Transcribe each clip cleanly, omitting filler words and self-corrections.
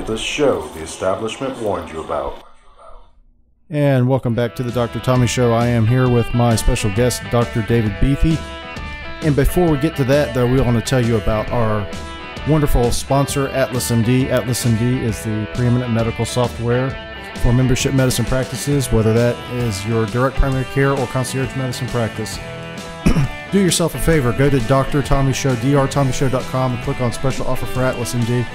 the show the establishment warned you about. And welcome back to the Dr. Tommy Show. I am here with my special guest, Dr. David Buethe. And before we get to that, though, we want to tell you about our wonderful sponsor, Atlas MD. Atlas MD is the preeminent medical software for membership medicine practices, whether that is your direct primary care or concierge medicine practice. Do yourself a favor, go to Dr. Tommy Show, drtommyshow.com, and click on special offer for Atlas MD.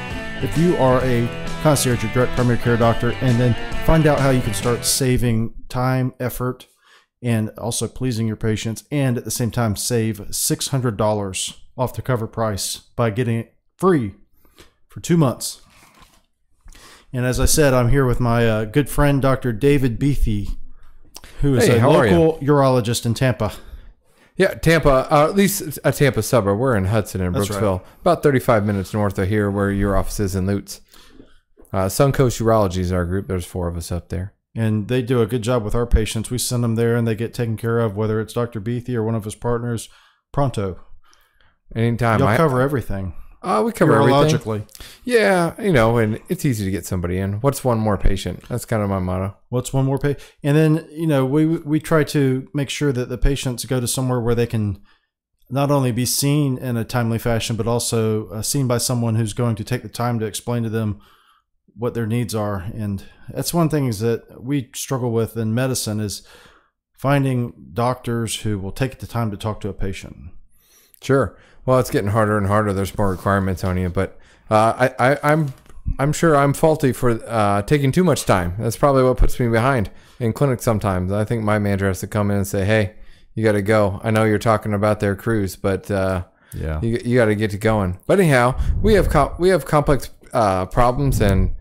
If you are a concierge or direct primary care doctor, and then find out how you can start saving time, effort, and also pleasing your patients, and at the same time save $600 off the cover price by getting it free for 2 months. And as I said, I'm here with my good friend, Dr. David Buethe, who is a local urologist in Tampa. Yeah, Tampa, at least a Tampa suburb. We're in Hudson and Brooksville, right. About 35 minutes north of here where your office is in Lutz. Suncoast Urology is our group. There's 4 of us up there. And they do a good job with our patients. We send them there and they get taken care of, whether it's Dr. Buethe or one of his partners, pronto. Anytime. You'll cover everything. We cover urologically. Everything. Yeah, and it's easy to get somebody in. What's one more patient? That's kind of my motto. What's one more patient? And then, we try to make sure that the patients go to somewhere where they can not only be seen in a timely fashion, but also seen by someone who's going to take the time to explain to them what their needs are. And that's one thing is that we struggle with in medicine is finding doctors who will take the time to talk to a patient. Sure. Well, it's getting harder and harder. There's more requirements on you, but I'm sure I'm faulty for taking too much time. That's probably what puts me behind in clinic sometimes. I think my manager has to come in and say, "Hey, you got to go. I know you're talking about their cruise, but yeah, you got to get to going." But anyhow, we have complex problems, and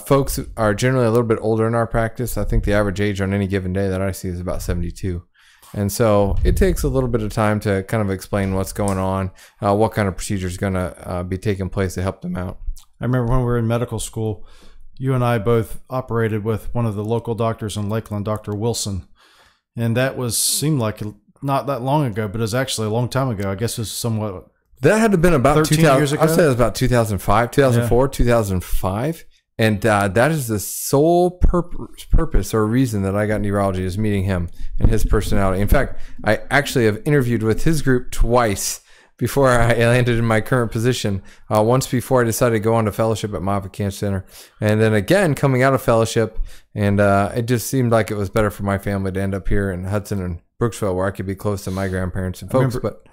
folks are generally a little bit older in our practice. I think the average age on any given day that I see is about 72. And so it takes a little bit of time to kind of explain what's going on, what kind of procedure is going to be taking place to help them out. I remember when we were in medical school, you and I both operated with one of the local doctors in Lakeland, Dr. Wilson. And that seemed like not that long ago, but it was actually a long time ago. I guess it was somewhat. That had to have been about 13 years ago. I'd say it was about 2005, 2004, yeah. 2005. And that is the sole purpose or reason that I got into urology is meeting him and his personality. In fact, I actually have interviewed with his group twice before I landed in my current position. Once before I decided to go on to fellowship at Moffitt Cancer Center. And then again, coming out of fellowship. And it just seemed like it was better for my family to end up here in Hudson and Brooksville where I could be close to my grandparents and folks. But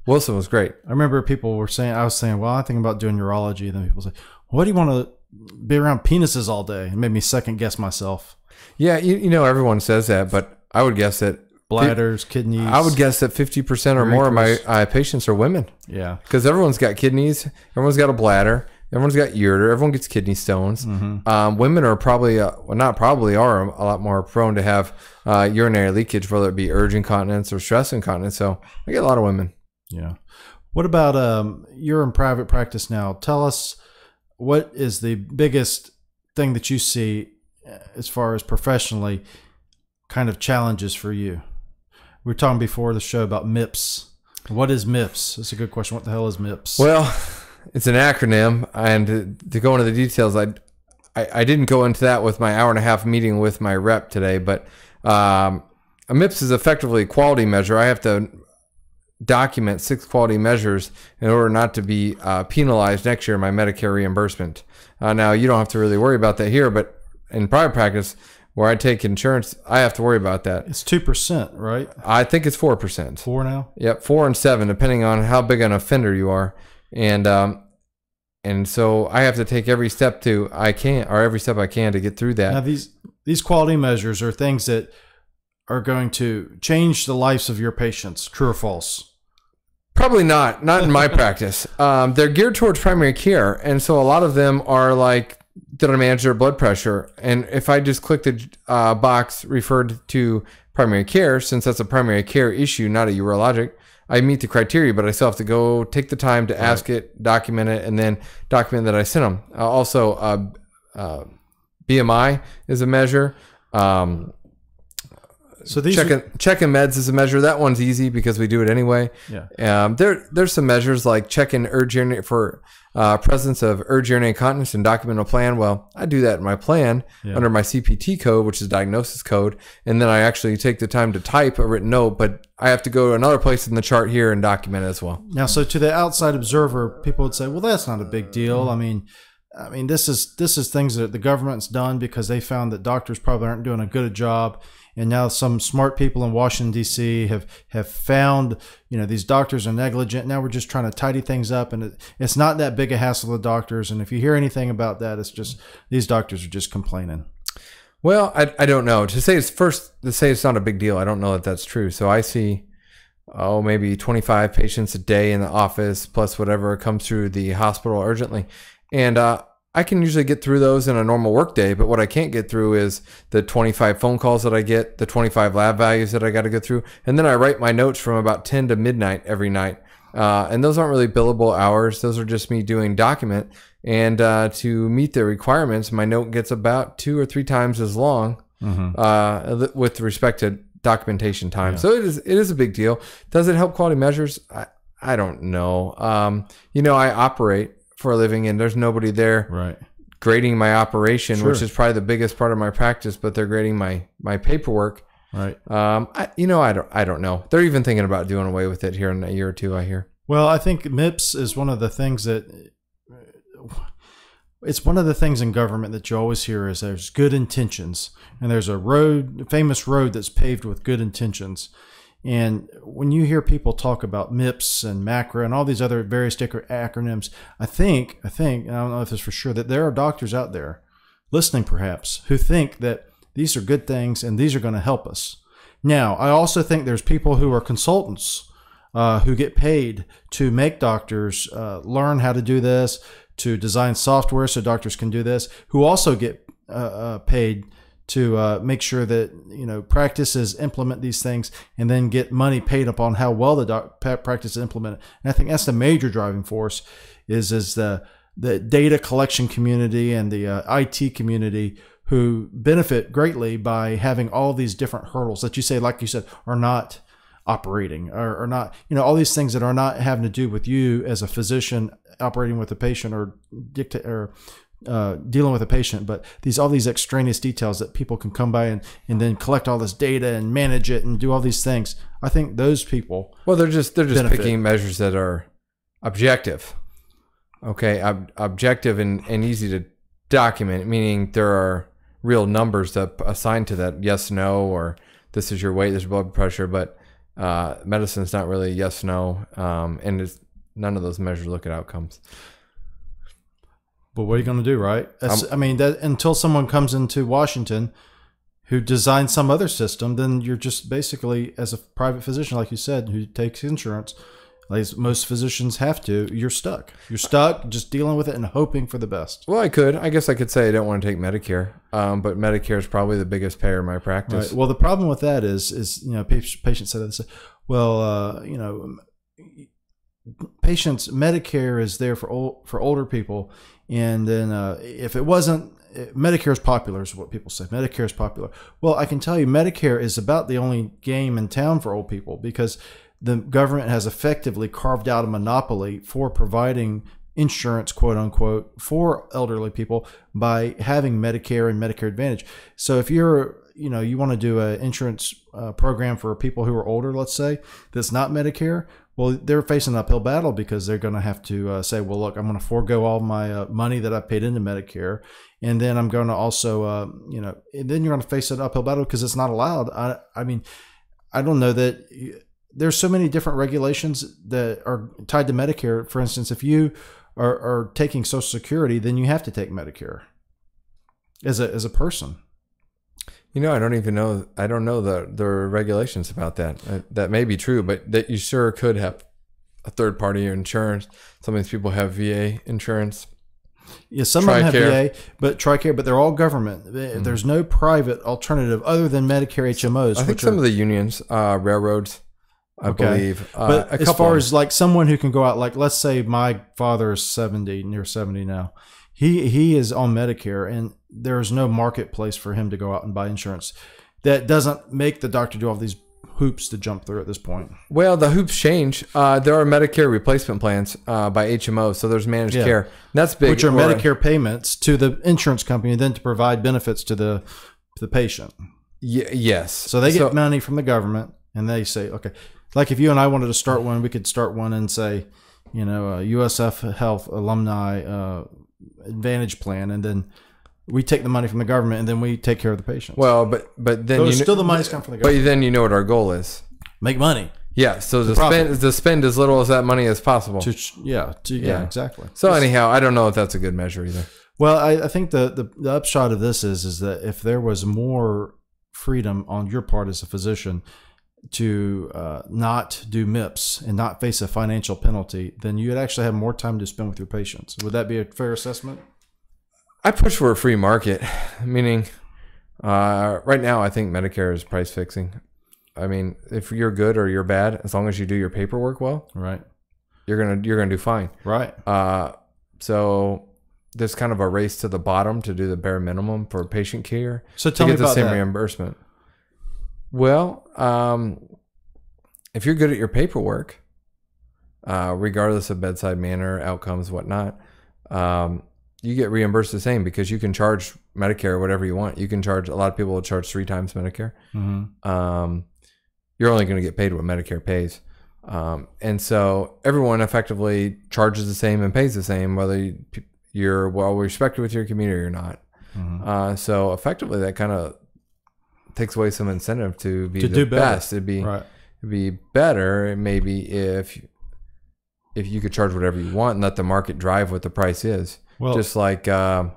Wilson was great. I remember people were saying, I was saying, well, I think about doing urology. And then people say, what do you want to be around penises all day? It made me second guess myself. Yeah, everyone says that, but I would guess that bladders, kidneys. I would guess that 50% or more of my patients are women. Yeah, because everyone's got kidneys, everyone's got a bladder, everyone's got ureter, everyone gets kidney stones. Mm-hmm. Women are probably, not probably, are a lot more prone to have urinary leakage, whether it be urge incontinence or stress incontinence. So I get a lot of women. Yeah. What about you're in private practice now? Tell us. What is the biggest thing that you see as far as professionally kind of challenges for you? We were talking before the show about MIPS. What is MIPS? That's a good question. What the hell is MIPS? Well, it's an acronym. And to go into the details, I didn't go into that with my hour-and-a-half meeting with my rep today, but a MIPS is effectively a quality measure. I have to document 6 quality measures in order not to be penalized next year in my Medicare reimbursement. Now, you don't have to really worry about that here, but in private practice, where I take insurance, I have to worry about that. It's 2%, right? I think it's 4%. 4 now? Yep, 4 and 7, depending on how big an offender you are. And so I have to take every step I can to get through that. Now, these quality measures are things that are going to change the lives of your patients. True or false? Probably not in my practice. They're geared towards primary care. And so a lot of them are like, did I manage their blood pressure? And if I just click the box referred to primary care, since that's a primary care issue, not a urologic, I meet the criteria, but I still have to go take the time to ask it, document it, and then document that I sent them. Also, BMI is a measure. So these checking meds is a measure. That one's easy because we do it anyway. Yeah. There's some measures like checking urge urinary for presence of urge urinary incontinence and document a plan. Well, I do that in my plan under my CPT code, which is diagnosis code, and then I actually take the time to type a written note, but I have to go to another place in the chart here and document it as well. Now, so to the outside observer, people would say, well, that's not a big deal. I mean, this is things that the government's done because they found that doctors probably aren't doing a good job. And now some smart people in Washington, D.C. have found, these doctors are negligent. Now we're just trying to tidy things up. And it's not that big a hassle to doctors. And if you hear anything about that, it's just these doctors are just complaining. Well, I don't know. To say it's not a big deal, I don't know that that's true. So I see, maybe 25 patients a day in the office, plus whatever comes through the hospital urgently. And I can usually get through those in a normal work day, but what I can't get through is the 25 phone calls that I get, the 25 lab values that I got to go through. And then I write my notes from about 10 to midnight every night. And those aren't really billable hours. Those are just me doing document. And to meet the requirements, my note gets about 2 or 3 times as long with respect to documentation time. Yeah. So it is a big deal. Does it help quality measures? I don't know. I operate for a living, and there's nobody there grading my operation, which is probably the biggest part of my practice, but they're grading my paperwork. Right. I don't know. They're even thinking about doing away with it here in a year or two, I hear. Well, I think MIPS is one of the things it's one of the things in government that you always hear is there's good intentions, and there's a famous road that's paved with good intentions. And when you hear people talk about MIPS and MACRA and all these other various acronyms, I think, and I don't know if it's for sure, that there are doctors out there listening perhaps who think that these are good things and these are going to help us. Now, I also think there's people who are consultants who get paid to make doctors learn how to do this, to design software so doctors can do this, who also get paid to make sure that practices implement these things and then get money paid upon how well the practice is implemented. And I think that's the major driving force is the data collection community and the IT community who benefit greatly by having all these different hurdles that you say, like you said, are not operating or not, all these things that are not having to do with you as a physician operating with a patient or dealing with a patient, but all these extraneous details that people can come by and then collect all this data and manage it and do all these things. I think those people, they're just picking measures that are objective. Okay. Objective and easy to document, meaning there are real numbers that assign to that. Yes, no, or this is your weight, this is blood pressure, but medicine is not really yes, no. And none of those measures look at outcomes. But what are you going to do, right? Until someone comes into Washington who designs some other system, then you're just basically, as a private physician, like you said, who takes insurance, like most physicians have to, you're stuck. You're stuck just dealing with it and hoping for the best. Well, I guess I could say I don't want to take Medicare, but Medicare is probably the biggest payer in my practice. Right. Well, the problem with that is patients say, well, patients, Medicare is there for older people. And then if it wasn't, Medicare is popular is what people say. Medicare is popular. Well, I can tell you Medicare is about the only game in town for old people because the government has effectively carved out a monopoly for providing insurance, quote unquote, for elderly people by having Medicare and Medicare Advantage. So if you're, you want to do an insurance program for people who are older, let's say, that's not Medicare, well, they're facing an uphill battle because they're going to have to say, well, look, I'm going to forego all my money that I paid into Medicare. And then I'm going to also, and then you're going to face an uphill battle because it's not allowed. I don't know that there's so many different regulations that are tied to Medicare. For instance, if you are taking Social Security, then you have to take Medicare as a person. I don't know the regulations about that. That may be true, but that you sure could have a third party insurance. Some of these people have VA insurance. Yeah, some of them have VA, but TRICARE, but they're all government. There's no private alternative other than Medicare HMOs. I think some of the unions, railroads, I believe. But as far as like someone who can go out, like let's say my father is near 70 now. He is on Medicare, and there's no marketplace for him to go out and buy insurance. that doesn't make the doctor do all these hoops to jump through at this point. Well, the hoops change. There are Medicare replacement plans by HMO, so there's managed care. That's big. Which are Medicare payments to the insurance company, and then to provide benefits to the patient. Yes. So they get money from the government, and they say, okay, like if you and I wanted to start one, we could start one and say, USF Health Alumni Advantage Plan, and then we take the money from the government, and then we take care of the patients. Well, but then still the money's come from the government. But then you know what our goal is: make money. Yeah. So to spend as little as that money as possible. Yeah, exactly. So anyhow, I don't know if that's a good measure either. Well, I think the upshot of this is that if there was more freedom on your part as a physician to not do MIPS and not face a financial penalty, then you'd actually have more time to spend with your patients. Would that be a fair assessment? I push for a free market, meaning right now I think Medicare is price fixing. I mean, if you're good or you're bad, as long as you do your paperwork well, right, you're gonna do fine. Right. So there's kind of a race to the bottom to do the bare minimum for patient care. So tell me about the same that. reimbursement. Well, if you're good at your paperwork, regardless of bedside manner, outcomes, whatnot, you get reimbursed the same because you can charge Medicare whatever you want. You can charge, a lot of people will charge 3 times Medicare. Mm-hmm. You're only going to get paid what Medicare pays. And so everyone effectively charges the same and pays the same, whether you're well respected with your community or not. Mm-hmm. So effectively that kind of takes away some incentive to be do best. It'd be better maybe if you could charge whatever you want and let the market drive what the price is. Well, just like I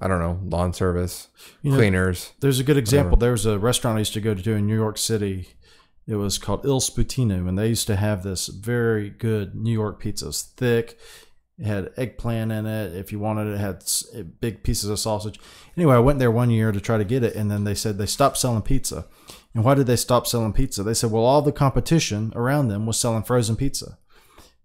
don't know, lawn service, cleaners. There's a good example. There was a restaurant I used to go to in New York City. It was called Il Sputino, and they used to have this very good New York pizzas, thick. It had eggplant in it. If you wanted it, it had big pieces of sausage. Anyway, I went there one year to try to get it, and then they said they stopped selling pizza. And why did they stop selling pizza? They said, well, all the competition around them was selling frozen pizza.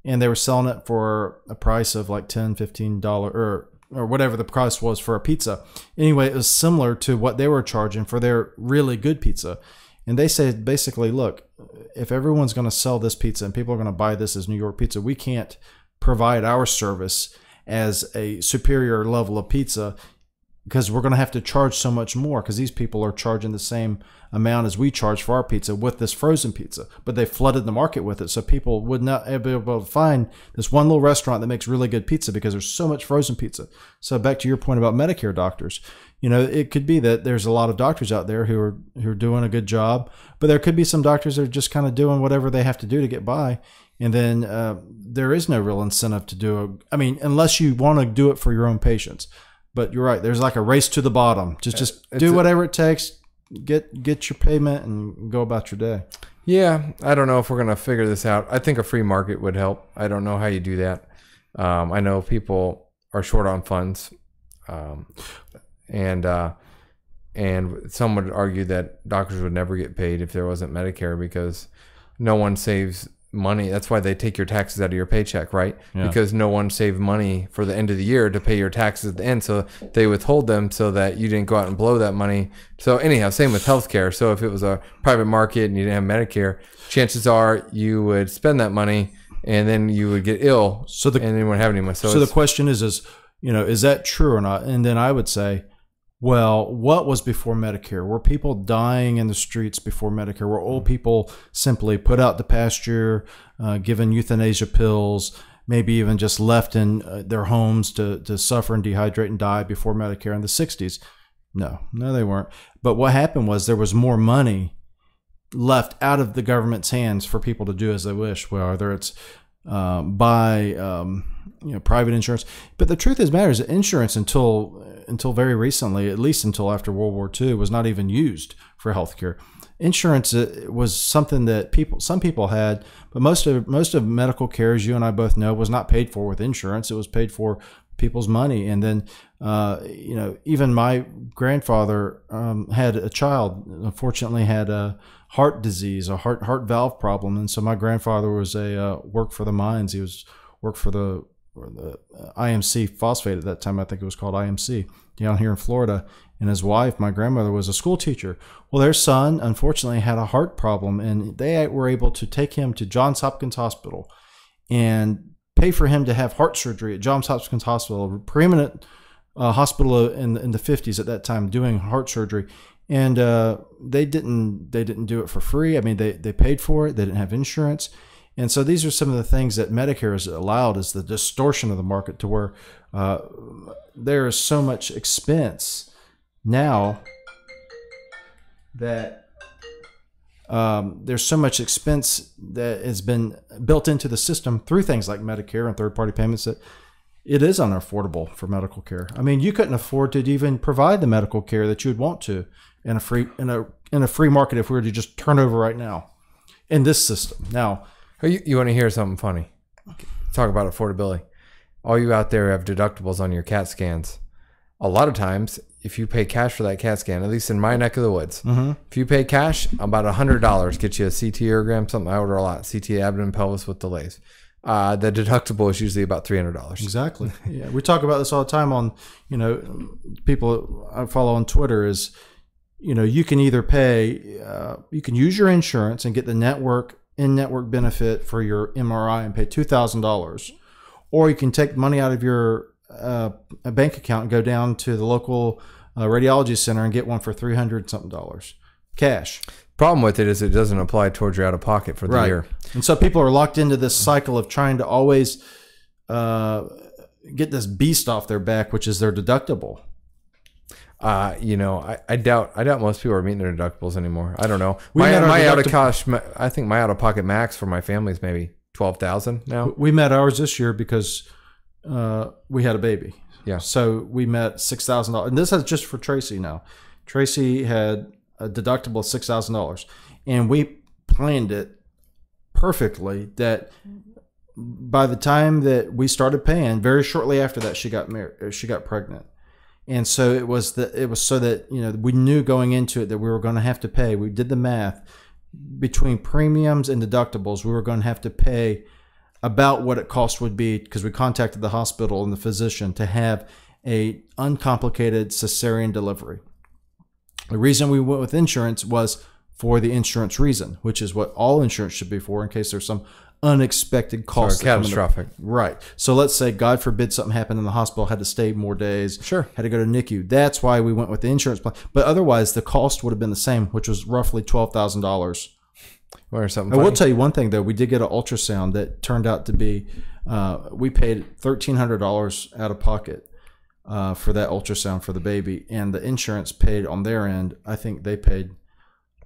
And they were selling it for a price of like $10, $15 or whatever the price was for a pizza. Anyway, it was similar to what they were charging for their really good pizza. And they said, basically, look, if everyone's going to sell this pizza and people are going to buy this as New York pizza, we can't provide our service as a superior level of pizza because we're going to have to charge so much more because these people are charging the same amount as we charge for our pizza with this frozen pizza. But they flooded the market with it, so people would not be able to find this one little restaurant that makes really good pizza because there's so much frozen pizza. So back to your point about Medicare doctors, it could be that there's a lot of doctors out there who are doing a good job, but there could be some doctors that are just kind of doing whatever they have to do to get by. And then there is no real incentive to do unless you want to do it for your own patients. But you're right. There's like a race to the bottom. Just do whatever it takes, get your payment, and go about your day. Yeah, I don't know if we're going to figure this out. I think a free market would help. I don't know how you do that. I know people are short on funds, and some would argue that doctors would never get paid if there wasn't Medicare because no one saves money. That's why they take your taxes out of your paycheck, right? Yeah. Because no one saved money for the end of the year to pay your taxes at the end, so they withhold them so that you didn't go out and blow that money. So anyhow, same with healthcare. So if it was a private market and you didn't have Medicare, chances are you would spend that money and then you would get ill, and then you wouldn't have any money. So the question is that true or not? And then I would say, well, what was before Medicare? Were people dying in the streets before Medicare? Were old people simply put out to pasture, given euthanasia pills, maybe even just left in their homes to suffer and dehydrate and die before Medicare in the 60s? No, they weren't. But what happened was there was more money left out of the government's hands for people to do as they wish, whether it's buy private insurance. But the truth is matters that insurance until very recently, at least until after World War II, was not even used for healthcare. Insurance was something that some people had, but most of medical care, as you and I both know, was not paid for with insurance. It was paid for people's money. And then even my grandfather had a child, unfortunately had a heart disease, a heart valve problem, and so my grandfather was worked for the mines. He worked for the the IMC phosphate at that time. I think it was called IMC down here in Florida. And his wife, my grandmother, was a school teacher. Well, their son, unfortunately, had a heart problem, and they were able to take him to Johns Hopkins Hospital and pay for him to have heart surgery at Johns Hopkins Hospital, a preeminent hospital in the 50s at that time, doing heart surgery. And they didn't do it for free. I mean, they paid for it. They didn't have insurance. And so these are some of the things that Medicare has allowed, is the distortion of the market, to where there is so much expense now that there's so much expense that has been built into the system through things like Medicare and third-party payments that it is unaffordable for medical care. I mean, you couldn't afford to even provide the medical care that you would want to in a free market if we were to just turn over right now in this system. Now, you want to hear something funny? Talk about affordability. All you out there have deductibles on your CAT scans. A lot of times, if you pay cash for that CAT scan, at least in my neck of the woods, if you pay cash, about $100 gets you a CT urogram, something I order a lot, CT abdomen pelvis with delays. The deductible is usually about $300. Exactly. Yeah, we talk about this all the time on, people I follow on Twitter is, you can either pay, you can use your insurance and get the in-network benefit for your MRI and pay $2,000, or you can take money out of your bank account and go down to the local radiology center and get one for $300-something cash. Problem with it is it doesn't apply towards your out-of-pocket for the year. And so people are locked into this cycle of trying to always get this beast off their back, which is their deductible. I doubt most people are meeting their deductibles anymore. I don't know. I think my out-of-pocket max for my family is maybe $12,000 now. We met ours this year because we had a baby. Yeah. So we met $6,000, and this is just for Tracy now. Tracy had a deductible of $6,000, and we planned it perfectly that by the time that we started paying, very shortly after that, she got pregnant. And so it was so that we knew going into it that we were going to have to pay. We did the math between premiums and deductibles. We were going to have to pay about what it cost would be, because we contacted the hospital and the physician to have a uncomplicated cesarean delivery. The reason we went with insurance was for the insurance reason, which is what all insurance should be for, in case there's some unexpected cost. Catastrophic. Right. So let's say, God forbid, something happened in the hospital, had to stay more days. Sure. Had to go to NICU. That's why we went with the insurance plan. But otherwise, the cost would have been the same, which was roughly $12,000. Or something. I will tell you one thing, though. We did get an ultrasound that turned out to be, we paid $1,300 out of pocket for that ultrasound for the baby, and the insurance paid on their end. I think they paid,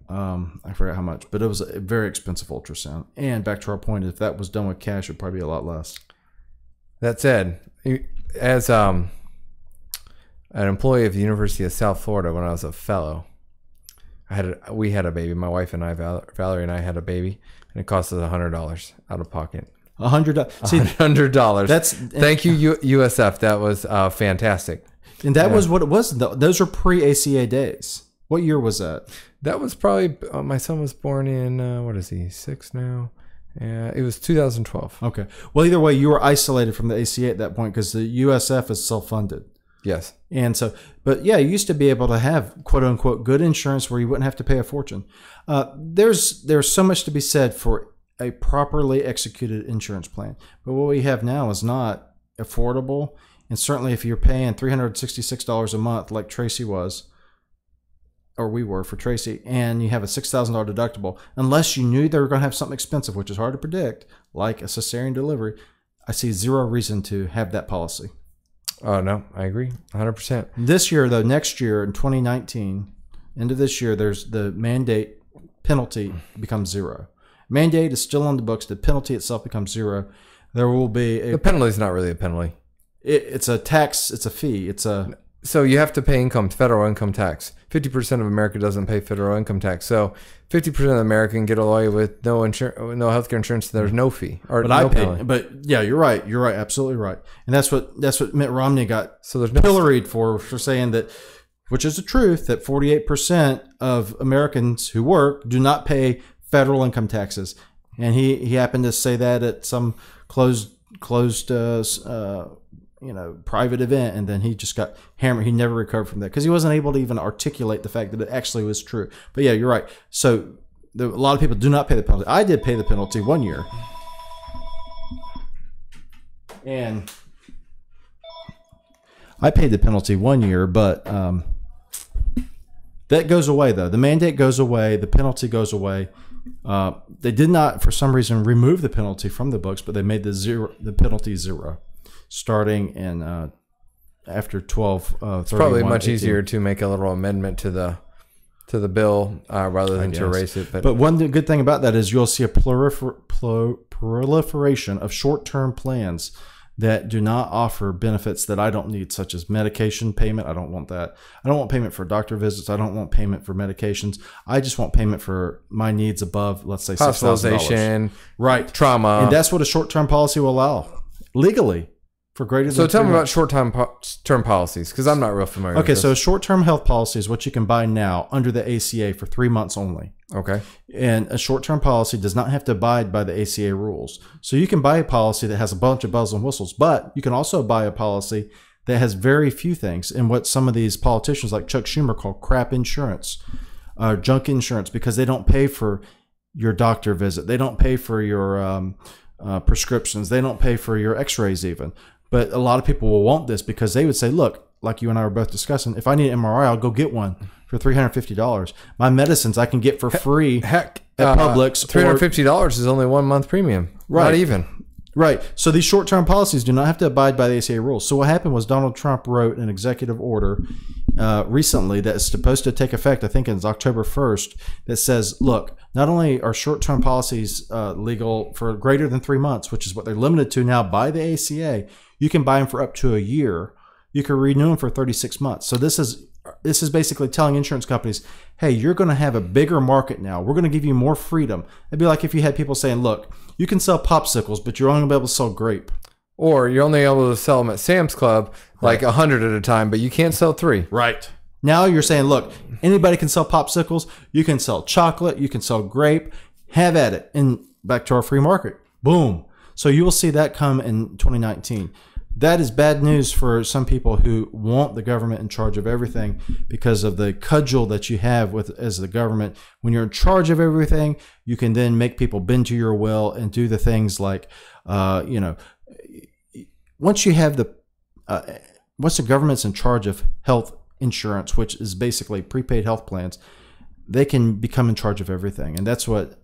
I forgot how much, but it was a very expensive ultrasound. And back to our point, if that was done with cash, it'd probably be a lot less. That said, as an employee of the University of South Florida, when I was a fellow, we had a baby. My wife and I, Valerie and I, had a baby, and it cost us $100 out of pocket. $100. $100. Thank you, USF. That was fantastic. And that was what it was. Those are pre-ACA days. What year was that? That was probably, my son was born in, what is he, 6 now? It was 2012. Okay. Well, either way, you were isolated from the ACA at that point, because the USF is self-funded. Yes. And so, but yeah, you used to be able to have quote unquote good insurance where you wouldn't have to pay a fortune. There's so much to be said for a properly executed insurance plan. But what we have now is not affordable. And certainly if you're paying $366 a month like Tracy was, or we were for Tracy, and you have a $6,000 deductible, unless you knew they were going to have something expensive, which is hard to predict, like a cesarean delivery, I see zero reason to have that policy. Oh, no, I agree 100%. This year, though, next year in 2019, into this year, there's the mandate penalty becomes zero. Mandate is still on the books. The penalty itself becomes zero. There will be the penalty is not really a penalty. It's a tax. It's a fee. So you have to pay federal income tax. 50% of America doesn't pay federal income tax. So 50% of America can get away with no healthcare insurance. There's no fee or but no I paid. penalty. But yeah, you're right. You're right. Absolutely right. And that's what Mitt Romney got so there's no pilloried for saying that, which is the truth, that 48% of Americans who work do not pay federal income taxes. And he happened to say that at some closed closed private event, and then he just got hammered. He never recovered from that because he wasn't able to even articulate the fact that it actually was true. But yeah, you're right. So a lot of people do not pay the penalty. I did pay the penalty 1 year, and I paid the penalty 1 year, but that goes away though. The mandate goes away. The penalty goes away. They did not, for some reason, remove the penalty from the books, but they made the penalty zero, starting in after 12. It's probably much easier to make a little amendment to the bill rather than to erase it. But one good thing about that is you'll see a proliferation of short-term plans that do not offer benefits that I don't need, such as medication payment. I don't want that. I don't want payment for doctor visits. I don't want payment for medications. I just want payment for my needs above, let's say, hospitalization, right? Trauma, and that's what a short-term policy will allow legally for greater than. So tell me about short-term policies, because I'm not real familiar. Okay, so a short-term health policy is what you can buy now under the ACA for 3 months only. Okay. And a short-term policy does not have to abide by the ACA rules. So you can buy a policy that has a bunch of bells and whistles, but you can also buy a policy that has very few things, and what some of these politicians like Chuck Schumer call crap insurance, junk insurance, because they don't pay for your doctor visit. They don't pay for your prescriptions. They don't pay for your x-rays even. But a lot of people will want this because they would say, look, like you and I were both discussing, if I need an MRI, I'll go get one for $350. My medicines I can get for free at Publix. $350 is only 1 month premium. Right. Not even. Right. So these short-term policies do not have to abide by the ACA rules. So what happened was Donald Trump wrote an executive order recently that is supposed to take effect, I think it's October 1st, that says, look, not only are short-term policies legal for greater than 3 months, which is what they're limited to now by the ACA, you can buy them for up to a year. You can renew them for 36 months. So this is basically telling insurance companies, hey, you're going to have a bigger market now. We're going to give you more freedom. It'd be like if you had people saying, look, you can sell popsicles, but you're only going to be able to sell grape. Or you're only able to sell them at Sam's Club, like 100 at a time, but you can't sell 3. Right. Now you're saying, look, anybody can sell popsicles. You can sell chocolate. You can sell grape. Have at it. And back to our free market. Boom. So you will see that come in 2019. That is bad news for some people who want the government in charge of everything because of the cudgel that you have as the government. When you're in charge of everything, you can then make people bend to your will and do the things like, once you have once the government's in charge of health insurance, which is basically prepaid health plans, they can become in charge of everything. And that's what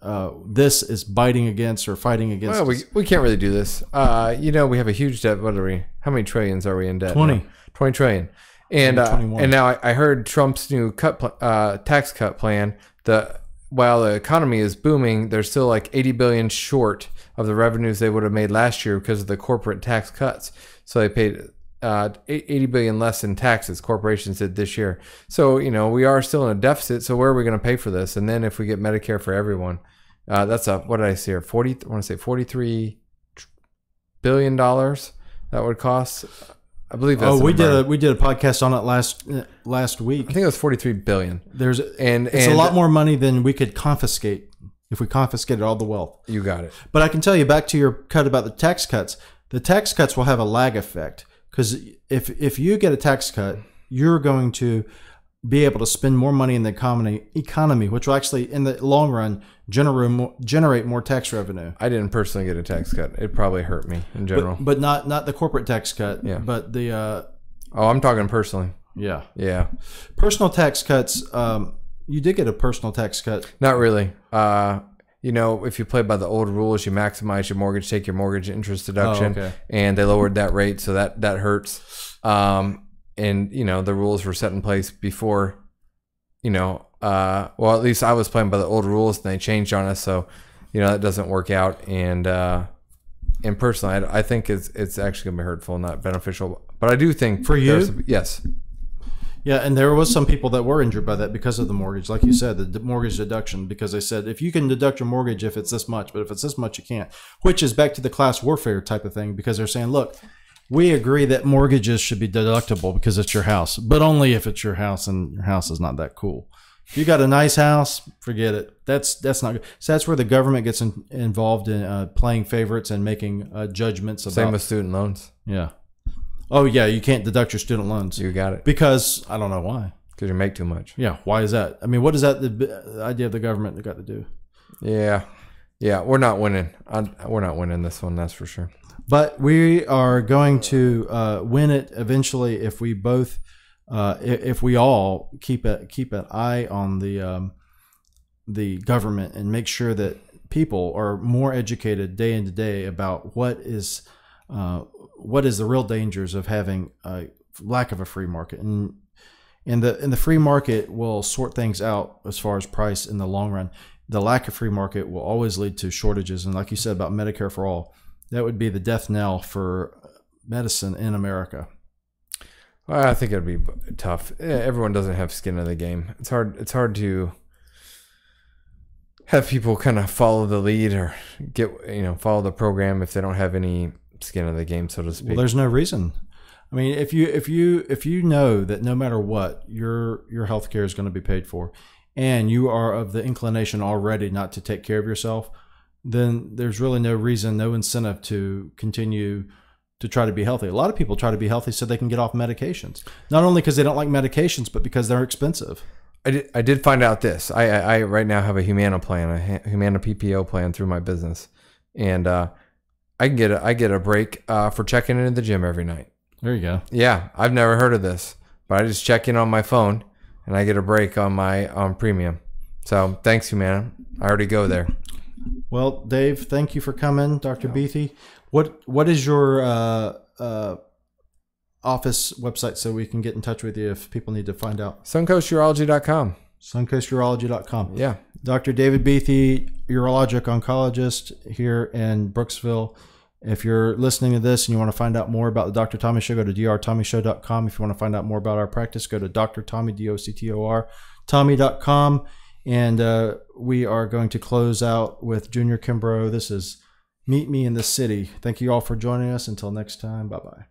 this is biting against or fighting against. Well, we can't really do this. We have a huge debt. What are we? How many trillions are we in debt? 20. Now? 20 trillion. And now I heard Trump's new tax cut plan. While the economy is booming, they're still like 80 billion short of the revenues they would have made last year because of the corporate tax cuts. So they paid 80 billion less in taxes corporations did this year. So, we are still in a deficit. So where are we going to pay for this? And then if we get Medicare for everyone, that's what did I say here? $43 billion that would cost. I believe that's we did a podcast on it last week. I think it was 43 billion. It's a lot more money than we could confiscate if we confiscated all the wealth. You got it. But I can tell you, back to your cut about the tax cuts, the tax cuts will have a lag effect. Because if you get a tax cut, you're going to be able to spend more money in the economy, which will actually, in the long run, generate more tax revenue. I didn't personally get a tax cut. It probably hurt me in general. But not the corporate tax cut. Yeah. But the... I'm talking personally. Yeah. Yeah. Personal tax cuts, you did get a personal tax cut. Not really. If you play by the old rules, you maximize your mortgage, take your mortgage interest deduction, and they lowered that rate, so that hurts. The rules were set in place before, at least I was playing by the old rules, and they changed on us, so, that doesn't work out. And personally, I think it's actually going to be hurtful, not beneficial. But I do think for you, yes. Yeah, and there was some people that were injured by that because of the mortgage. Like you said, the mortgage deduction, because they said, if you can deduct your mortgage if it's this much, but if it's this much, you can't. Which is back to the class warfare type of thing, because they're saying, look, we agree that mortgages should be deductible because it's your house, but only if it's your house and your house is not that cool. If you got a nice house, forget it. That's not good. So that's where the government gets involved in playing favorites and making judgments about. Same with student loans. Yeah. Oh yeah, you can't deduct your student loans. You got it. Because I don't know why. Because you make too much. Yeah. Why is that? I mean, what is that the idea of the government that got to do? Yeah. Yeah. We're not winning. We're not winning this one. That's for sure. But we are going to win it eventually if we both, if we all keep an eye on the government and make sure that people are more educated day into day about what is the real dangers of having a lack of a free market, and the free market will sort things out as far as price in the long run. The lack of free market will always lead to shortages, and like you said about Medicare for all, that would be the death knell for medicine in America. Well, I think it'd be tough. Everyone doesn't have skin in the game. It's hard to have people kind of follow the lead or follow the program if they don't have any skin in the game, so to speak. Well, there's no reason. I mean, if you know that no matter what, your health care is going to be paid for, and you are of the inclination already not to take care of yourself, then there's really no reason, no incentive to continue to try to be healthy. A lot of people try to be healthy so they can get off medications. Not only because they don't like medications, but because they're expensive. I did find out this. I right now have a Humana plan, a Humana PPO plan through my business, and I get a break for checking into the gym every night. There you go. Yeah, I've never heard of this, but I just check in on my phone, and I get a break on my premium. So thanks, Humana. I already go there. Well, Dave, thank you for coming, Dr. Buethe. What is your office website so we can get in touch with you if people need to find out? SuncoastUrology.com. SuncoastUrology.com. Yeah. Dr. David Buethe, urologic oncologist here in Brooksville. If you're listening to this and you want to find out more about the Dr. Tommy Show, go to drtommyshow.com. If you want to find out more about our practice, go to Dr. Tommy, DOCTOR, Tommy.com. And we are going to close out with Junior Kimbrough. This is Meet Me in the City. Thank you all for joining us. Until next time, bye-bye.